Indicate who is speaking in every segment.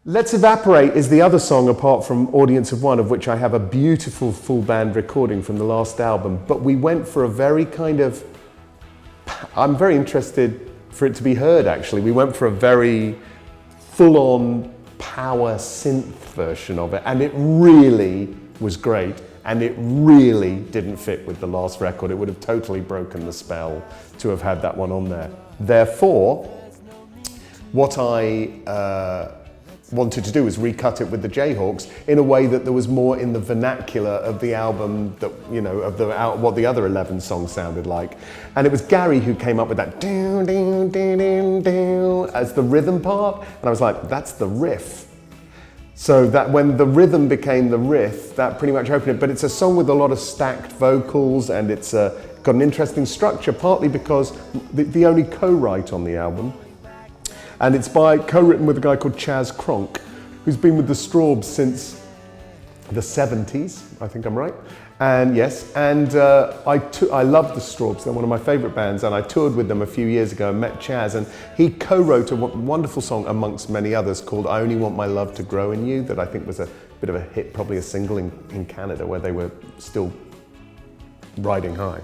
Speaker 1: Let's Evaporate is the other song apart from Audience of One, of which I have a beautiful full band recording from the last album. But we went for a very kind of, I'm very interested for it to be heard actually. We went for a very full-on power synth version of it, and it really was great. And it really didn't fit with the last record. It would have totally broken the spell to have had that one on there. Therefore, what I wanted to do was recut it with the Jayhawks in a way that there was more in the vernacular of the album, that, you know, of what the other 11 songs sounded like. And it was Gary who came up with that doo, doo, doo, doo, doo, as the rhythm part. And I was like, that's the riff. So that when the rhythm became the riff, that pretty much opened it. But it's a song with a lot of stacked vocals, and it's got an interesting structure, partly because the only co-write on the album. And it's co-written with a guy called Chaz Cronk, who's been with the Strawbs since the 70s, I think I'm right. And yes, and I love the Strawbs, they're one of my favorite bands, and I toured with them a few years ago and met Chaz, and he co-wrote a wonderful song amongst many others called I Only Want My Love to Grow in You, that I think was a bit of a hit, probably a single in Canada where they were still riding high.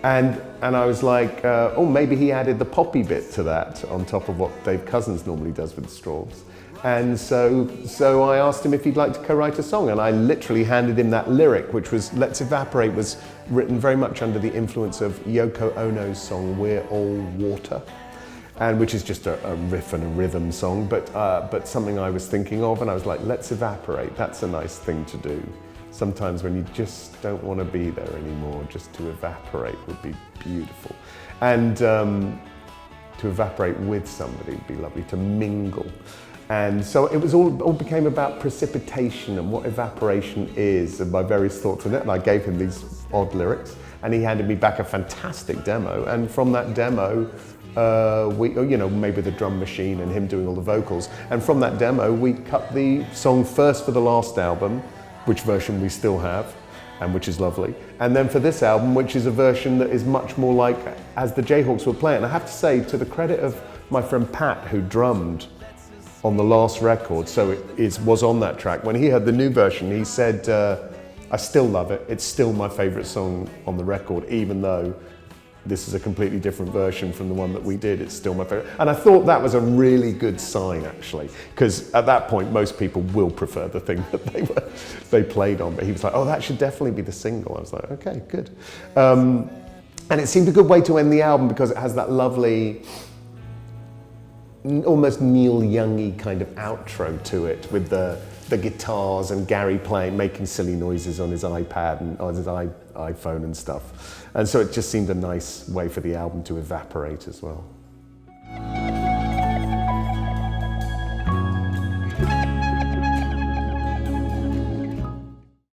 Speaker 1: And I was like, oh, maybe he added the poppy bit to that on top of what Dave Cousins normally does with the Strawbs. And so I asked him if he'd like to co-write a song, and I literally handed him that lyric, which was Let's Evaporate, was written very much under the influence of Yoko Ono's song We're All Water, and which is just a riff and a rhythm song, but something I was thinking of, and I was like, let's evaporate, that's a nice thing to do. Sometimes when you just don't want to be there anymore, just to evaporate would be beautiful. And to evaporate with somebody would be lovely, to mingle. And so it was all became about precipitation and what evaporation is, and my various thoughts on it. And I gave him these odd lyrics, and he handed me back a fantastic demo. And from that demo, maybe the drum machine and him doing all the vocals. And from that demo, we cut the song first for the last album, which version we still have, and which is lovely. And then for this album, which is a version that is much more like as the Jayhawks were playing. I have to say, to the credit of my friend Pat, who drummed on the last record, so it was on that track, when he heard the new version, he said, I still love it. It's still my favorite song on the record, even though this is a completely different version from the one that we did. It's still my favorite. And I thought that was a really good sign, actually, because at that point, most people will prefer the thing that they played on. But he was like, oh, that should definitely be the single. I was like, okay, good. And it seemed a good way to end the album because it has that lovely, almost Neil Young-y kind of outro to it with the guitars and Gary making silly noises on his iPad and on his iPhone and stuff. And so it just seemed a nice way for the album to evaporate as well.